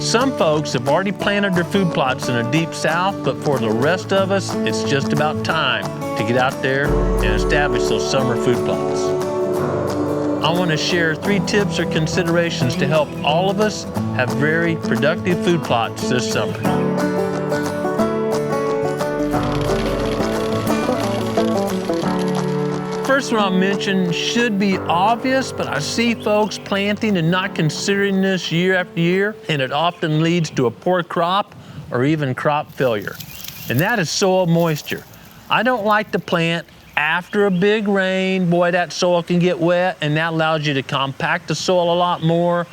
Some folks have already planted their food plots in the deep south, but for the rest of us, it's just about time to get out there and establish those summer food plots. I want to share 3 tips or considerations to help all of us have very productive food plots this summer. First one I'll mention should be obvious, but I see folks planting and not considering this year after year, and it often leads to a poor crop or even crop failure. And that is soil moisture. I don't like to plant after a big rain. Boy, that soil can get wet, and that allows you to compact the soil a lot more.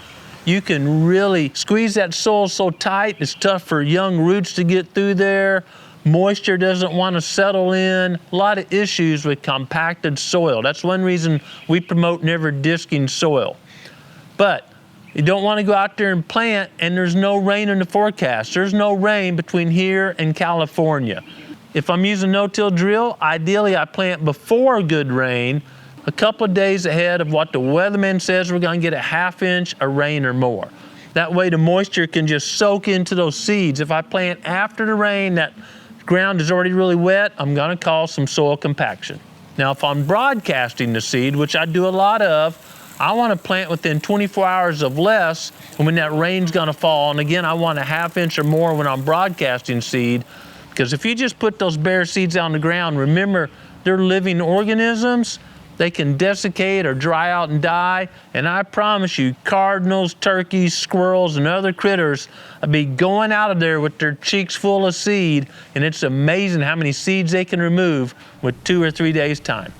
You can really squeeze that soil so tight, it's tough for young roots to get through there. Moisture doesn't want to settle in. A lot of issues with compacted soil. That's one reason we promote never disking soil. But you don't want to go out there and plant and there's no rain in the forecast. There's no rain between here and California. If I'm using no-till drill, ideally I plant before good rain, a couple of days ahead of what the weatherman says we're going to get a ½ inch of rain or more. That way the moisture can just soak into those seeds. If I plant after the rain, that ground is already really wet, I'm going to cause some soil compaction. Now, if I'm broadcasting the seed, which I do a lot of, I want to plant within 24 hours of less when that rain's going to fall. And again, I want a ½ inch or more when I'm broadcasting seed, because if you just put those bare seeds on the ground, remember, they're living organisms. They can desiccate or dry out and die, and I promise you, cardinals, turkeys, squirrels, and other critters will be going out of there with their cheeks full of seed, and it's amazing how many seeds they can remove with 2 or 3 days' time.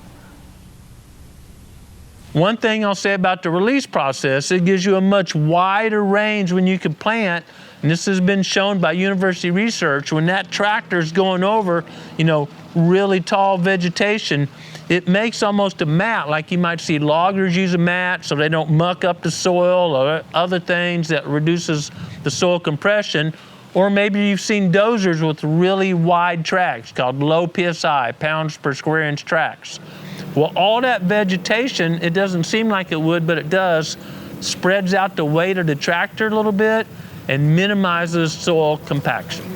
One thing I'll say about the release process, it gives you a much wider range when you can plant, and this has been shown by university research. When that tractor's going over, really tall vegetation, it makes almost a mat, like you might see loggers use a mat so they don't muck up the soil or other things that reduces the soil compression. Or maybe you've seen dozers with really wide tracks called low PSI, pounds per square inch tracks. Well, all that vegetation, it doesn't seem like it would, but it does, spreads out the weight of the tractor a little bit and minimizes soil compaction.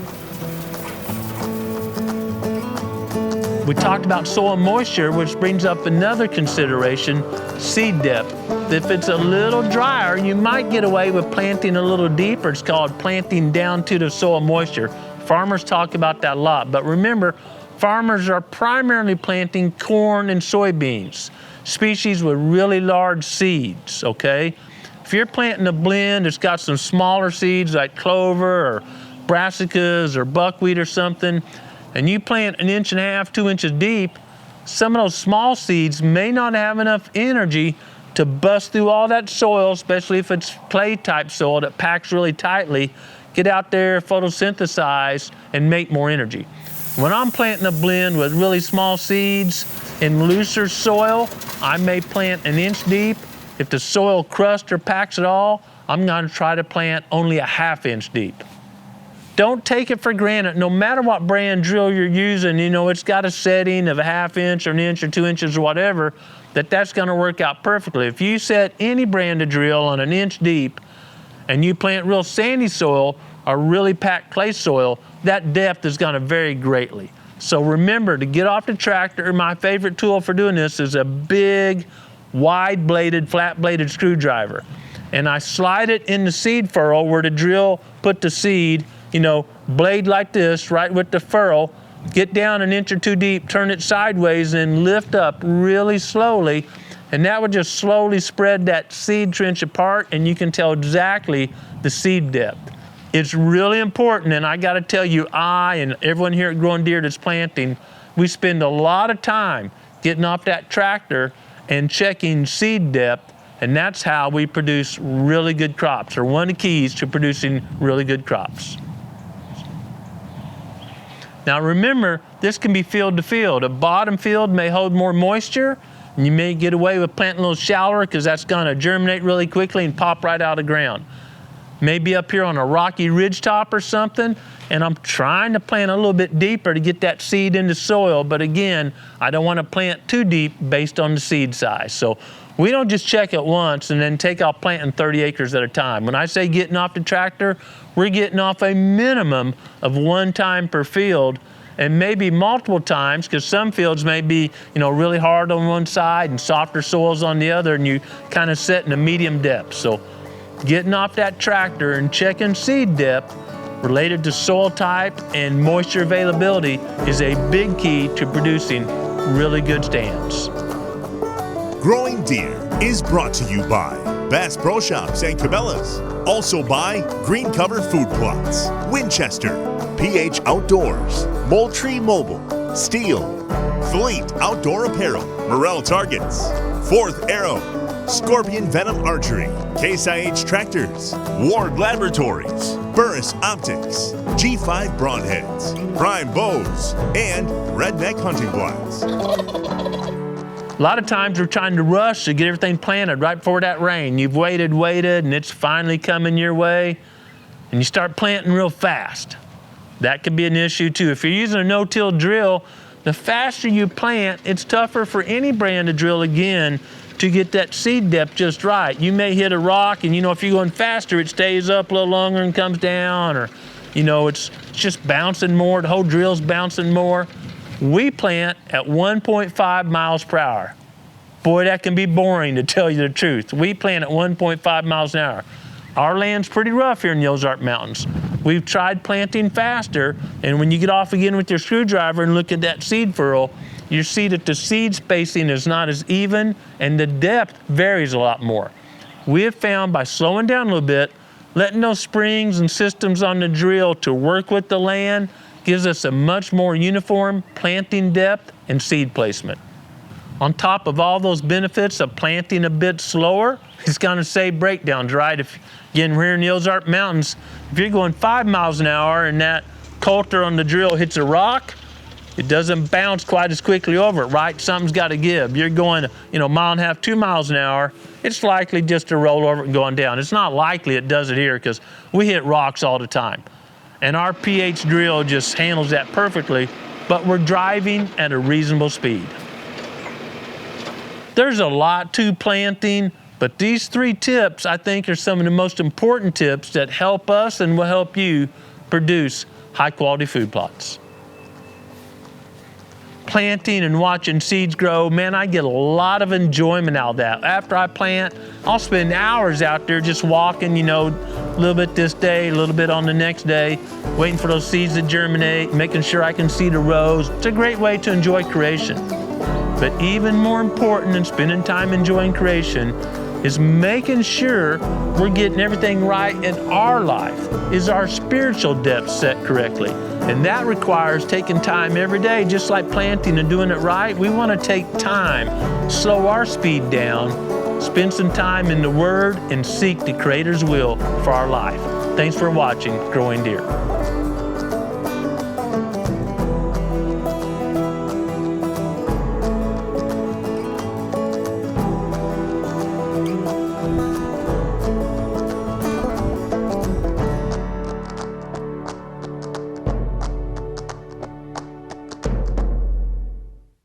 We talked about soil moisture, which brings up another consideration, seed depth. If it's a little drier, you might get away with planting a little deeper. It's called planting down to the soil moisture. Farmers talk about that a lot, but remember, farmers are primarily planting corn and soybeans, species with really large seeds, okay? If you're planting a blend that's got some smaller seeds like clover or brassicas or buckwheat or something, and you plant 1.5 inches, 2 inches deep, some of those small seeds may not have enough energy to bust through all that soil, especially if it's clay type soil that packs really tightly, get out there, photosynthesize, and make more energy. When I'm planting a blend with really small seeds in looser soil, I may plant 1 inch deep. If the soil crust or packs at all, I'm going to try to plant only a ½ inch deep. Don't take it for granted, no matter what brand drill you're using, it's got a setting of a ½ inch or 1 inch or 2 inches or whatever, that's going to work out perfectly. If you set any brand of drill on 1 inch deep and you plant real sandy soil or really packed clay soil, that depth is going to vary greatly. So remember to get off the tractor. My favorite tool for doing this is a big, wide-bladed, flat-bladed screwdriver. And I slide it in the seed furrow where the drill put the seed, blade like this, right with the furrow, get down 1 inch or 2 deep, turn it sideways, and lift up really slowly. And that would just slowly spread that seed trench apart, and you can tell exactly the seed depth. It's really important, and I got to tell you, I and everyone here at Growing Deer that's planting, we spend a lot of time getting off that tractor and checking seed depth, and that's how we produce really good crops, or one of the keys to producing really good crops. Now remember, this can be field to field. A bottom field may hold more moisture, and you may get away with planting a little shallower because that's going to germinate really quickly and pop right out of the ground. Maybe up here on a rocky ridge top or something, and I'm trying to plant a little bit deeper to get that seed into soil, but again, I don't want to plant too deep based on the seed size. So We don't just check it once and then take off planting 30 acres at a time. When I say getting off the tractor, we're getting off a minimum of 1 time per field, and maybe multiple times, because some fields may be, really hard on one side and softer soils on the other, and you kind of set in a medium depth. So getting off that tractor and checking seed depth related to soil type and moisture availability is a big key to producing really good stands. Growing Deer is brought to you by Bass Pro Shops and Cabela's. Also by Green Cover Food Plots, Winchester, PH Outdoors, Moultrie Mobile, Steel, Fleet Outdoor Apparel, Morel Targets, Fourth Arrow, Scorpion Venom Archery, Case IH Tractors, Ward Laboratories, Burris Optics, G5 Broadheads, Prime Bows, and Redneck Hunting Blinds. A lot of times we're trying to rush to get everything planted right before that rain. You've waited, and it's finally coming your way, and you start planting real fast. That could be an issue too. If you're using a no-till drill, the faster you plant, it's tougher for any brand of drill again to get that seed depth just right. You may hit a rock, and if you're going faster, it stays up a little longer and comes down, or it's just bouncing more, the whole drill's bouncing more. We plant at 1.5 miles per hour. Boy, that can be boring, to tell you the truth. We plant at 1.5 miles an hour. Our land's pretty rough here in the Ozark Mountains. We've tried planting faster, and when you get off again with your screwdriver and look at that seed furrow, you see that the seed spacing is not as even, and the depth varies a lot more. We have found by slowing down a little bit, letting those springs and systems on the drill to work with the land, gives us a much more uniform planting depth and seed placement. On top of all those benefits of planting a bit slower, it's gonna save breakdowns, right? If, again, we're here in the Ozark Mountains, if you're going 5 miles an hour and that coulter on the drill hits a rock, it doesn't bounce quite as quickly over it, right? Something's gotta give. You're going, 1.5 miles, 2 miles an hour, it's likely just to roll over and going down. It's not likely it does it here, because we hit rocks all the time. And our PH drill just handles that perfectly, but we're driving at a reasonable speed. There's a lot to planting, but these 3 tips, I think, are some of the most important tips that help us and will help you produce high-quality food plots. Planting and watching seeds grow, man, I get a lot of enjoyment out of that. After I plant, I'll spend hours out there just walking, a little bit this day, a little bit on the next day, waiting for those seeds to germinate, making sure I can see the rows. It's a great way to enjoy creation. But even more important than spending time enjoying creation is making sure we're getting everything right in our life. Is our spiritual depth set correctly? And that requires taking time every day, just like planting and doing it right. We want to take time, slow our speed down, spend some time in the Word, and seek the Creator's will for our life. Thanks for watching Growing Deer.